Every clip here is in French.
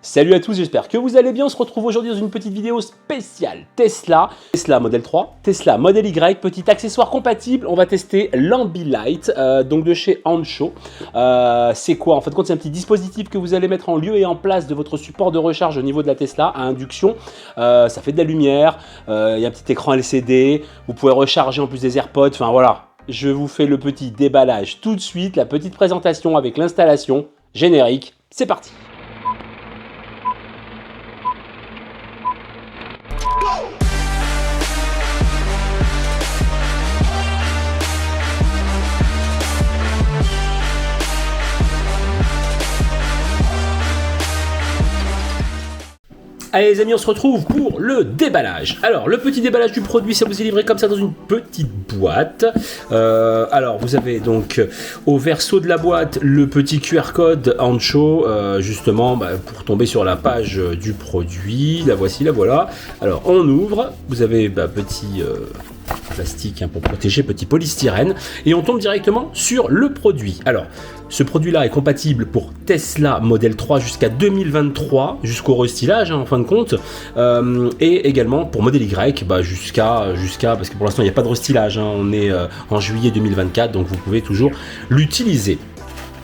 Salut à tous, j'espère que vous allez bien. On se retrouve aujourd'hui dans une petite vidéo spéciale Tesla Model 3, Tesla Model Y, petit accessoire compatible. On va tester l'Ambilight, donc de chez Ancho. C'est quoi? En fait, c'est un petit dispositif que vous allez mettre en lieu et en place de votre support de recharge au niveau de la Tesla à induction. Ça fait de la lumière, il y a un petit écran LCD, vous pouvez recharger en plus des AirPods, enfin voilà. Je vous fais le petit déballage tout de suite, la petite présentation avec l'installation, générique, c'est parti. Allez les amis, on se retrouve pour le déballage. Alors, le petit déballage du produit, ça vous est livré comme ça dans une petite boîte. Alors, vous avez donc au verso de la boîte le petit QR code Ancho, justement pour tomber sur la page du produit. La voici, la voilà. Alors, on ouvre. Vous avez petit plastique pour protéger, petit polystyrène, et on tombe directement sur le produit. Alors, ce produit-là est compatible pour Tesla Model 3 jusqu'à 2023, jusqu'au restylage en fin de compte, et également pour Model Y jusqu'à parce que pour l'instant il n'y a pas de restylage, on est en juillet 2024, donc vous pouvez toujours l'utiliser.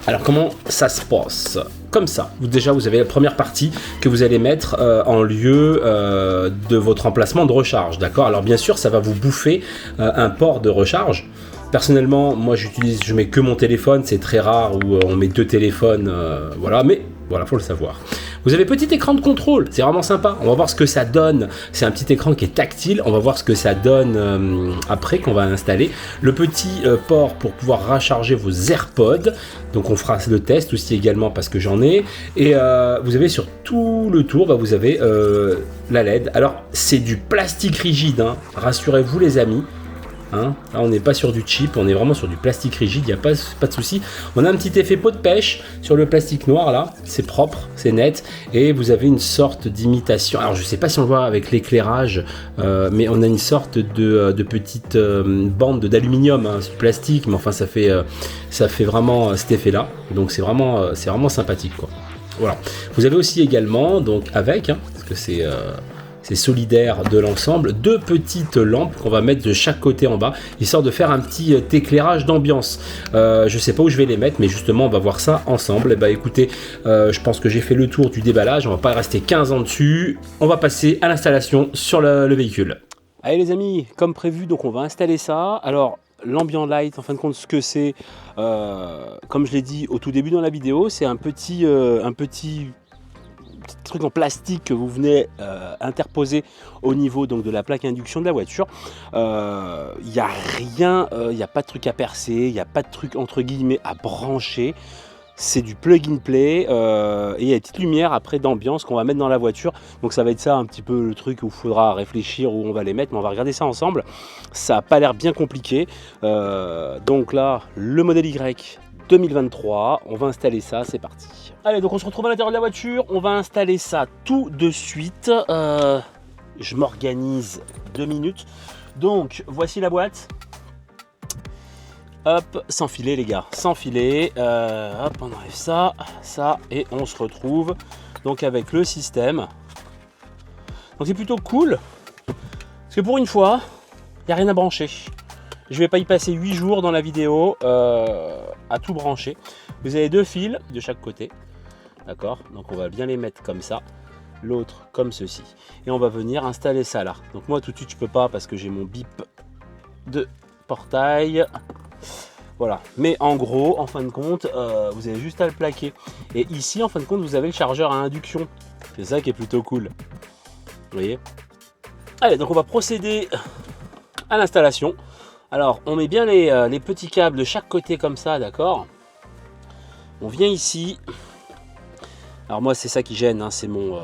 Alors comment ça se passe? Comme ça, déjà vous avez la première partie que vous allez mettre en lieu de votre emplacement de recharge, d'accord? Alors bien sûr ça va vous bouffer un port de recharge. Personnellement, moi je mets que mon téléphone, c'est très rare où on met deux téléphones, voilà, mais voilà, faut le savoir. Vous avez petit écran de contrôle, c'est vraiment sympa, on va voir ce que ça donne, c'est un petit écran qui est tactile, on va voir ce que ça donne après qu'on va installer. Le petit port pour pouvoir recharger vos AirPods, donc on fera le test aussi également parce que j'en ai, et vous avez sur tout le tour, vous avez la LED, alors c'est du plastique rigide, rassurez-vous les amis. Là on n'est pas sur du cheap, on est vraiment sur du plastique rigide, il n'y a pas de souci. On a un petit effet peau de pêche sur le plastique noir là, c'est propre, c'est net, et vous avez une sorte d'imitation. Alors je sais pas si on le voit avec l'éclairage, mais on a une sorte de petite bande d'aluminium, c'est plastique, mais enfin ça fait vraiment cet effet là, donc c'est vraiment sympathique quoi. Voilà. Vous avez aussi également, donc avec, parce que c'est solidaire de l'ensemble, deux petites lampes qu'on va mettre de chaque côté en bas, histoire de faire un petit éclairage d'ambiance. Je sais pas où je vais les mettre, mais justement on va voir ça ensemble. Et écoutez, je pense que j'ai fait le tour du déballage, on va pas rester 15 ans dessus, on va passer à l'installation sur le véhicule. Allez les amis, comme prévu, donc on va installer ça. Alors l'Ambilight, en fin de compte, ce que c'est, comme je l'ai dit au tout début dans la vidéo, c'est un petit truc en plastique que vous venez interposer au niveau donc de la plaque induction de la voiture. Il n'y a rien, il n'y a pas de truc à percer, il n'y a pas de truc entre guillemets à brancher. C'est du plug and play, et il y a des petites lumières après d'ambiance qu'on va mettre dans la voiture. Donc ça va être ça un petit peu le truc où il faudra réfléchir où on va les mettre, mais on va regarder ça ensemble. Ça n'a pas l'air bien compliqué. Donc là, le modèle Y 2023, on va installer ça, c'est parti. Allez, donc on se retrouve à l'intérieur de la voiture, on va installer ça tout de suite. Je m'organise 2 minutes. Donc voici la boîte. Hop, sans filet les gars, sans filet. Hop, on enlève ça, et on se retrouve donc avec le système. Donc c'est plutôt cool, parce que pour une fois, il n'y a rien à brancher. Je vais pas y passer 8 jours dans la vidéo à tout brancher. Vous avez 2 fils de chaque côté, d'accord? Donc on va bien les mettre comme ça, l'autre comme ceci, et on va venir installer ça là. Donc moi tout de suite je peux pas parce que j'ai mon bip de portail. Voilà, mais en gros, en fin de compte, vous avez juste à le plaquer. Et ici, en fin de compte, vous avez le chargeur à induction. C'est ça qui est plutôt cool. Vous voyez? Allez, donc on va procéder à l'installation. Alors, on met bien les petits câbles de chaque côté comme ça, d'accord? On vient ici. Alors moi, c'est ça qui gêne, c'est mon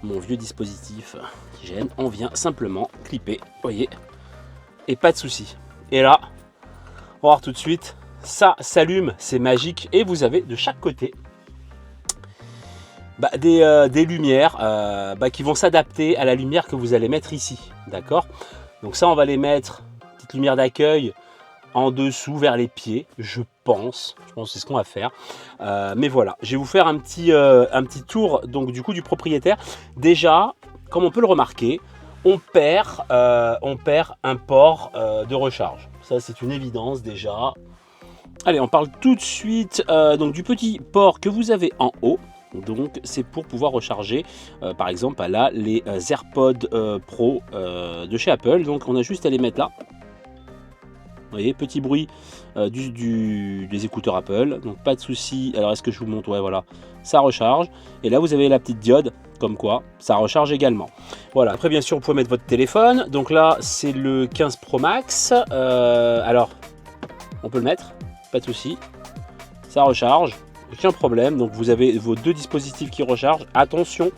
vieux dispositif qui gêne. On vient simplement clipper, vous voyez? Et pas de souci. Et là, on va voir tout de suite, ça s'allume, c'est magique. Et vous avez de chaque côté des lumières qui vont s'adapter à la lumière que vous allez mettre ici, d'accord? Donc ça, on va les mettre, petite lumière d'accueil, en dessous vers les pieds, je pense que c'est ce qu'on va faire. Mais voilà, je vais vous faire un petit tour donc du coup du propriétaire. Déjà, comme on peut le remarquer, on perd un port de recharge. Ça, c'est une évidence déjà. Allez, on parle tout de suite donc du petit port que vous avez en haut. Donc, c'est pour pouvoir recharger, par exemple, là, les AirPods Pro de chez Apple. Donc, on a juste à les mettre là. Vous voyez, petit bruit des écouteurs Apple. Donc, pas de souci. Alors, est-ce que je vous montre? Ouais, voilà, ça recharge. Et là, vous avez la petite diode. Comme quoi, ça recharge également. Voilà, après bien sûr vous pouvez mettre votre téléphone. Donc là c'est le 15 Pro Max. Alors on peut le mettre, pas de souci. Ça recharge, aucun problème. Donc vous avez vos deux dispositifs qui rechargent. Attention,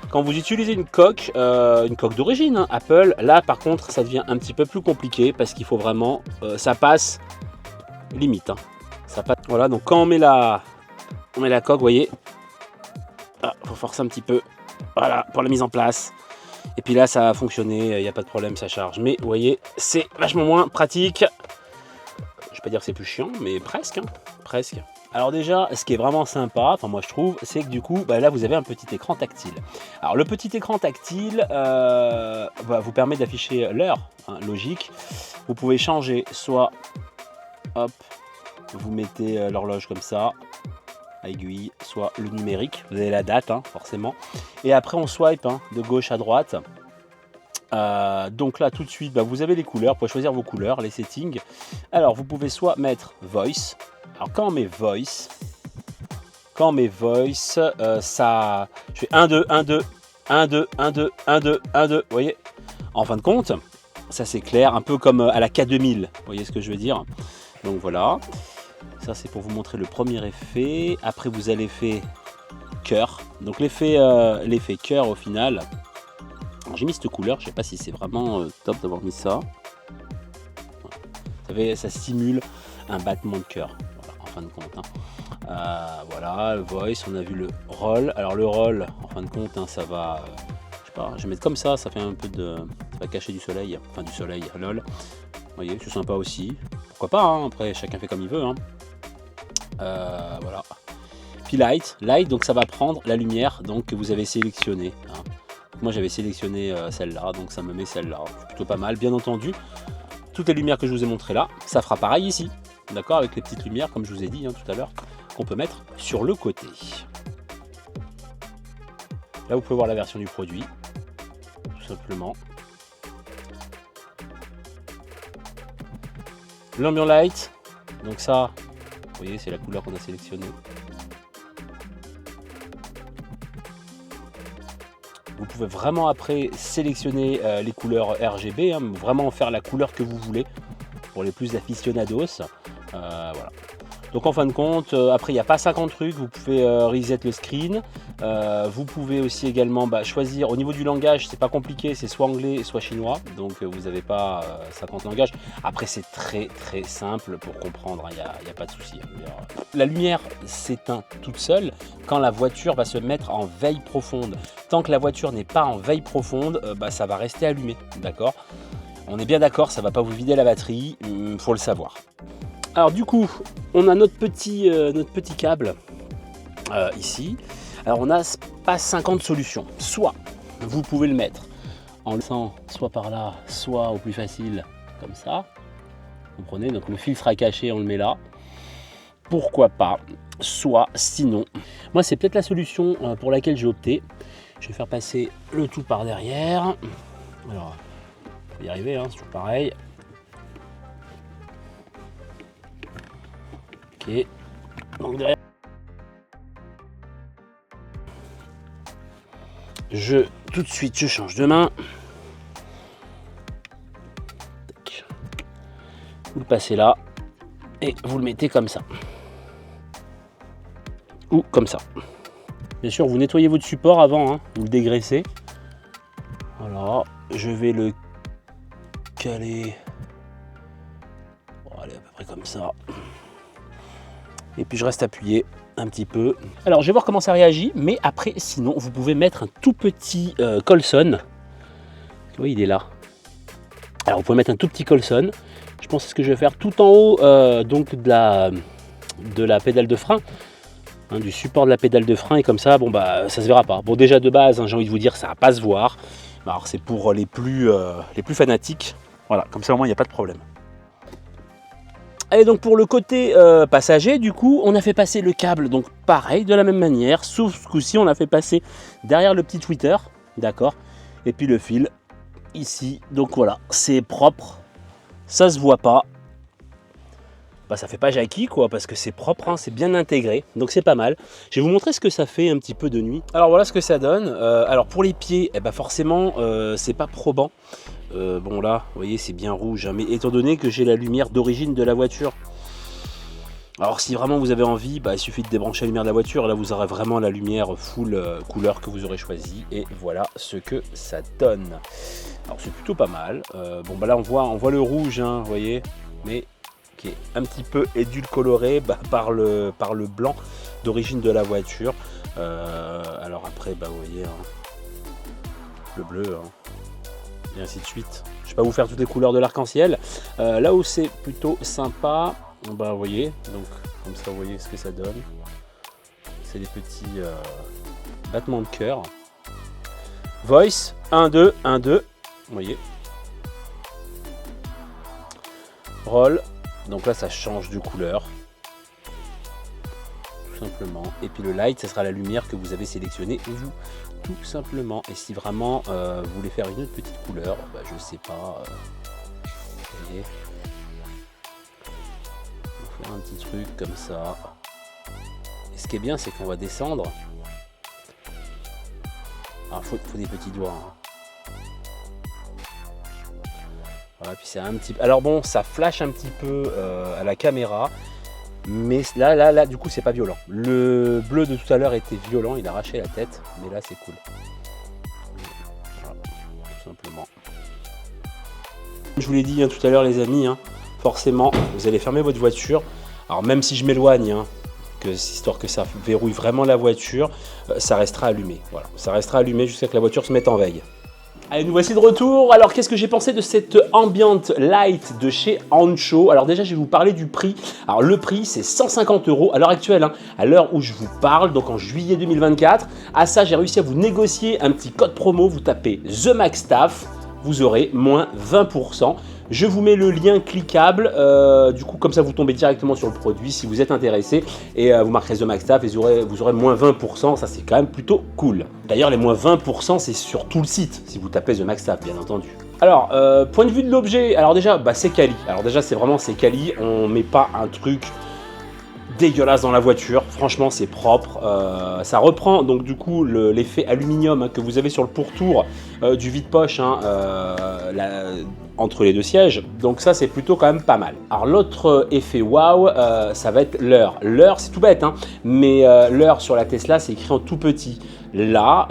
quand vous utilisez une coque d'origine, hein, Apple, là par contre ça devient un petit peu plus compliqué parce qu'il faut vraiment, ça passe limite. Hein. Ça passe. Voilà, donc quand on met la coque, vous voyez, faut forcer un petit peu. Voilà, pour la mise en place. Et puis là, ça a fonctionné, il n'y a pas de problème, ça charge. Mais vous voyez, c'est vachement moins pratique. Je ne vais pas dire que c'est plus chiant, mais presque. Hein, presque. Alors déjà, ce qui est vraiment sympa, enfin moi je trouve, c'est que du coup, là vous avez un petit écran tactile. Alors le petit écran tactile vous permet d'afficher l'heure, hein, logique. Vous pouvez changer, soit, hop, vous mettez l'horloge comme ça, aiguille, soit le numérique, vous avez la date hein, forcément, et après on swipe hein, de gauche à droite. Donc là tout de suite vous avez les couleurs, vous pouvez choisir vos couleurs, les settings. Alors vous pouvez soit mettre voice. Alors quand on met voice, ça je fais 1 2 1 2 1 2 1 2 1 2 1 2, vous voyez, en fin de compte ça c'est clair, un peu comme à la K2000, vous voyez ce que je veux dire. Donc voilà, ça c'est pour vous montrer le premier effet. Après vous allez faire cœur. Donc l'effet cœur au final. J'ai mis cette couleur, je sais pas si c'est vraiment top d'avoir mis ça. Vous savez, ça simule un battement de cœur. Voilà, en fin de compte. Hein. Voilà, le voice, on a vu le roll. Alors le roll, en fin de compte, hein, ça va. Je sais pas, je vais mettre comme ça fait un peu de. Ça va cacher du soleil. Enfin du soleil, lol. Vous voyez, c'est sympa aussi. Pourquoi pas, hein, après chacun fait comme il veut. Hein. Voilà. Puis light, donc ça va prendre la lumière donc, que vous avez sélectionnée. Hein. Moi j'avais sélectionné celle-là, donc ça me met celle-là. C'est plutôt pas mal, bien entendu. Toutes les lumières que je vous ai montrées là, ça fera pareil ici. D'accord, avec les petites lumières, comme je vous ai dit hein, tout à l'heure, qu'on peut mettre sur le côté. Là vous pouvez voir la version du produit, tout simplement. L'ambient light, donc ça, vous voyez, c'est la couleur qu'on a sélectionnée. Vous pouvez vraiment après sélectionner les couleurs RGB, hein, vraiment faire la couleur que vous voulez pour les plus aficionados. Voilà. Donc en fin de compte, après il n'y a pas 50 trucs, vous pouvez reset le screen. Vous pouvez aussi également choisir, au niveau du langage, c'est pas compliqué, c'est soit anglais soit chinois, donc vous n'avez pas 50 langages. Après c'est très très simple pour comprendre, il n'y a pas de souci. La lumière s'éteint toute seule quand la voiture va se mettre en veille profonde. Tant que la voiture n'est pas en veille profonde, ça va rester allumé, d'accord? On est bien d'accord, ça ne va pas vous vider la batterie, faut le savoir. Alors du coup, on a notre petit câble ici. Alors on n'a pas 50 solutions. Soit vous pouvez le mettre en le laissant soit par là, soit au plus facile comme ça. Vous comprenez, donc le fil sera caché, on le met là. Pourquoi pas? Soit sinon, moi c'est peut-être la solution pour laquelle j'ai opté. Je vais faire passer le tout par derrière. Alors, on va y arriver, hein, c'est toujours pareil. Ok, donc derrière, tout de suite je change de main. Vous le passez là et vous le mettez comme ça ou comme ça. Bien sûr, vous nettoyez votre support avant, hein, vous le dégraissez. Voilà, je vais le caler. Bon, allez, à peu près comme ça. Et puis je reste appuyé un petit peu. Alors je vais voir comment ça réagit, mais après sinon vous pouvez mettre un tout petit Colson. Vous voyez, il est là. Alors vous pouvez mettre un tout petit Colson. Je pense que ce que je vais faire tout en haut donc de la pédale de frein, hein, du support de la pédale de frein, et comme ça, bon bah ça se verra pas. Bon, déjà de base, hein, j'ai envie de vous dire, ça va pas se voir. Alors c'est pour les plus fanatiques. Voilà, comme ça au moins il n'y a pas de problème. Allez, donc pour le côté passager, du coup, on a fait passer le câble, donc pareil, de la même manière, sauf ce coup-ci, on l'a fait passer derrière le petit tweeter, d'accord, et puis le fil ici. Donc voilà, c'est propre, ça se voit pas. Bah, ça fait pas Jackie quoi, parce que c'est propre, hein, c'est bien intégré, donc c'est pas mal. Je vais vous montrer ce que ça fait un petit peu de nuit. Alors voilà ce que ça donne. Alors pour les pieds, eh ben forcément, c'est pas probant. Bon là, vous voyez, c'est bien rouge, hein, mais étant donné que j'ai la lumière d'origine de la voiture. Alors si vraiment vous avez envie, bah, il suffit de débrancher la lumière de la voiture, là vous aurez vraiment la lumière full couleur que vous aurez choisi, et voilà ce que ça donne. Alors c'est plutôt pas mal. Bon bah là on voit le rouge, hein, vous voyez, mais qui est un petit peu édulcoré par le blanc d'origine de la voiture. Alors après, bah vous voyez, hein, le bleu, hein, et ainsi de suite. Je vais pas vous faire toutes les couleurs de l'arc-en-ciel. Là où c'est plutôt sympa, bah vous voyez, donc comme ça vous voyez ce que ça donne. C'est des petits battements de cœur. Voice 1 2 1 2, vous voyez. Roll. Donc là ça change de couleur, tout simplement. Et puis le light, ça sera la lumière que vous avez sélectionnée vous, tout simplement. Et si vraiment vous voulez faire une autre petite couleur, bah, je sais pas, vous voyez, on va faire un petit truc comme ça. Et ce qui est bien, c'est qu'on va descendre. Alors faut des petits doigts, hein. Voilà, puis c'est un petit peu... Alors bon, ça flash un petit peu à la caméra, mais là, du coup, c'est pas violent. Le bleu de tout à l'heure était violent, il arrachait la tête, mais là, c'est cool. Voilà, tout simplement. Je vous l'ai dit, hein, tout à l'heure, les amis, hein, forcément, vous allez fermer votre voiture. Alors même si je m'éloigne, hein, histoire que ça verrouille vraiment la voiture, ça restera allumé. Voilà, ça restera allumé jusqu'à ce que la voiture se mette en veille. Allez, nous voici de retour. Alors, qu'est-ce que j'ai pensé de cette Ambient Light de chez Ancho? Alors déjà, je vais vous parler du prix. Alors, le prix, c'est 150 € à l'heure actuelle, hein, à l'heure où je vous parle, donc en juillet 2024. À ça, j'ai réussi à vous négocier un petit code promo. Vous tapez TheMacStaff, vous aurez moins 20%. Je vous mets le lien cliquable, du coup comme ça vous tombez directement sur le produit si vous êtes intéressé, et vous marquerez TheMacStaff et vous aurez moins 20%, ça c'est quand même plutôt cool. D'ailleurs les moins 20% c'est sur tout le site, si vous tapez TheMacStaff bien entendu. Alors, point de vue de l'objet, alors déjà bah, c'est quali, c'est quali, on met pas un truc dégueulasse dans la voiture, franchement c'est propre, ça reprend donc du coup l'effet aluminium, hein, que vous avez sur le pourtour du vide-poche, hein, entre les deux sièges, donc ça c'est plutôt quand même pas mal. Alors l'autre effet waouh, ça va être l'heure. L'heure c'est tout bête, hein, mais l'heure sur la Tesla c'est écrit en tout petit. Là,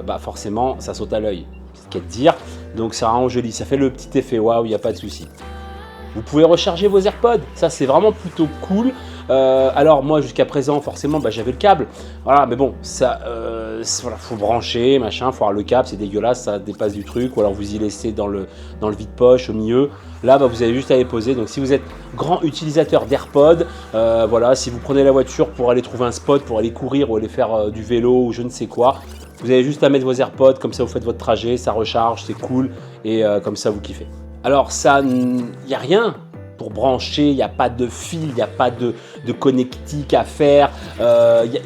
bah forcément ça saute à l'œil, c'est ce qu'il y a de dire, donc c'est vraiment joli, ça fait le petit effet waouh, il n'y a pas de souci. Vous pouvez recharger vos AirPods, ça c'est vraiment plutôt cool. Alors moi jusqu'à présent forcément bah, j'avais le câble, voilà, mais bon ça, voilà, faut brancher, machin, faut avoir le câble, c'est dégueulasse, ça dépasse du truc, ou alors vous y laissez dans le vide-poche au milieu. Là bah, vous avez juste à les poser, donc si vous êtes grand utilisateur d'AirPods, voilà, si vous prenez la voiture pour aller trouver un spot, pour aller courir ou aller faire du vélo ou je ne sais quoi, vous avez juste à mettre vos AirPods, comme ça vous faites votre trajet, ça recharge, c'est cool, et comme ça vous kiffez. Alors ça, il n'y a rien pour brancher, il n'y a pas de fil, il n'y a pas de connectique à faire,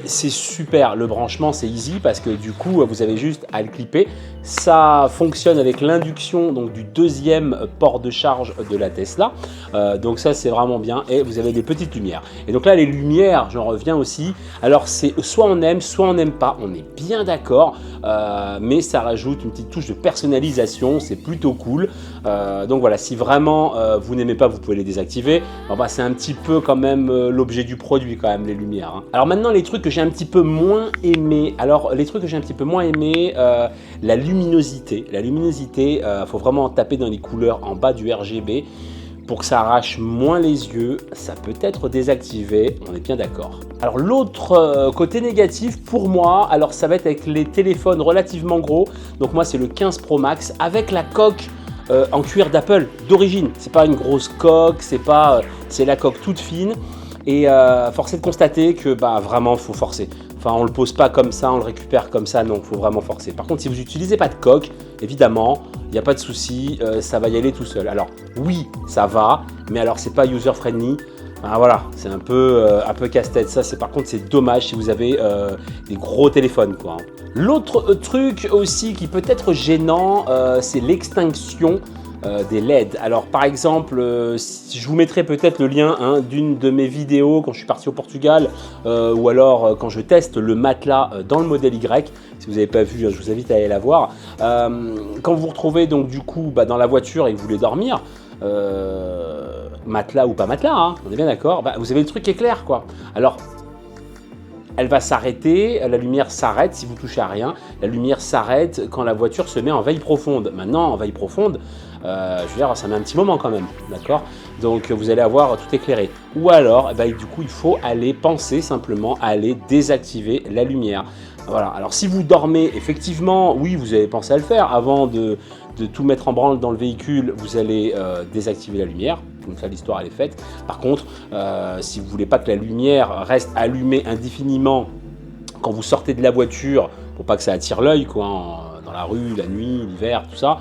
c'est super, le branchement c'est easy parce que du coup vous avez juste à le clipper. Ça fonctionne avec l'induction donc du deuxième port de charge de la Tesla, donc ça c'est vraiment bien, et vous avez des petites lumières. Et donc là les lumières, j'en reviens aussi, alors c'est soit on aime, soit on n'aime pas, on est bien d'accord, mais ça rajoute une petite touche de personnalisation, c'est plutôt cool. Donc voilà, si vraiment vous n'aimez pas, vous pouvez les désactiver. Bon, bah, c'est un petit peu quand même l'objet du produit quand même, les lumières, hein. Alors maintenant les trucs que j'ai un petit peu moins aimé, la luminosité, faut vraiment taper dans les couleurs en bas du RGB pour que ça arrache moins les yeux, ça peut être désactivé, on est bien d'accord. Alors l'autre côté négatif pour moi, alors ça va être avec les téléphones relativement gros, donc moi c'est le 15 Pro Max avec la coque en cuir d'Apple d'origine. C'est pas une grosse coque, c'est la coque toute fine. Et force est de constater que vraiment faut forcer. Enfin, on le pose pas comme ça, on le récupère comme ça, non, faut vraiment forcer. Par contre, si vous n'utilisez pas de coque, évidemment, il n'y a pas de souci, ça va y aller tout seul. Alors oui, ça va, mais alors c'est pas user friendly. Voilà, c'est un peu casse-tête. Ça, par contre, c'est dommage si vous avez des gros téléphones, quoi. L'autre truc aussi qui peut être gênant, c'est l'extinction des LED. Alors par exemple, je vous mettrai peut-être le lien d'une de mes vidéos quand je suis parti au Portugal ou alors quand je teste le matelas dans le modèle Y. Si vous n'avez pas vu, je vous invite à aller la voir. Quand vous vous retrouvez donc du coup dans la voiture et que vous voulez dormir, matelas ou pas matelas, on est bien d'accord, vous avez le truc éclair quoi. Alors elle va s'arrêter, la lumière s'arrête si vous touchez à rien. La lumière s'arrête quand la voiture se met en veille profonde. Maintenant, en veille profonde, je veux dire, ça met un petit moment quand même, d'accord? Donc vous allez avoir tout éclairé. Ou alors, du coup, il faut penser simplement à aller désactiver la lumière. Voilà, alors si vous dormez, effectivement, oui, vous avez pensé à le faire. Avant de tout mettre en branle dans le véhicule, vous allez désactiver la lumière. Donc ça, l'histoire, elle est faite. Par contre, si vous ne voulez pas que la lumière reste allumée indéfiniment quand vous sortez de la voiture, pour pas que ça attire l'œil, quoi, dans la rue, la nuit, l'hiver, tout ça,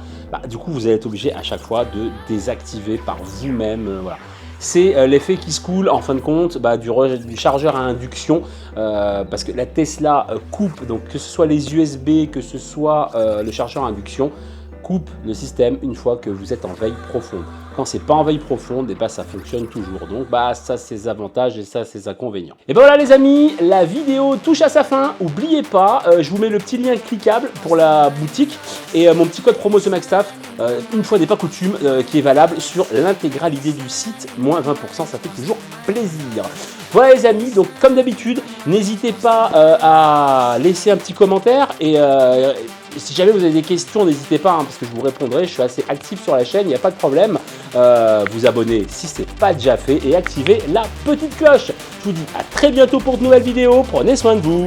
du coup, vous allez être obligé à chaque fois de désactiver par vous-même. Voilà. C'est l'effet qui se coule en fin de compte du chargeur à induction parce que la Tesla coupe, donc que ce soit les USB, que ce soit le chargeur à induction, coupe le système une fois que vous êtes en veille profonde. Quand c'est pas en veille profonde, ça fonctionne toujours. Donc ça c'est ses avantages et ça c'est ses inconvénients. Et voilà les amis, la vidéo touche à sa fin. N'oubliez pas, je vous mets le petit lien cliquable pour la boutique et mon petit code promo SEMACSTAFF, une fois n'est pas coutume, qui est valable sur l'intégralité du site, moins 20%, ça fait toujours plaisir. Voilà les amis, donc comme d'habitude, n'hésitez pas à laisser un petit commentaire et si jamais vous avez des questions, n'hésitez pas, parce que je vous répondrai, je suis assez actif sur la chaîne, il n'y a pas de problème. Vous abonner si ce n'est pas déjà fait et activez la petite cloche. Je vous dis à très bientôt pour de nouvelles vidéos, prenez soin de vous.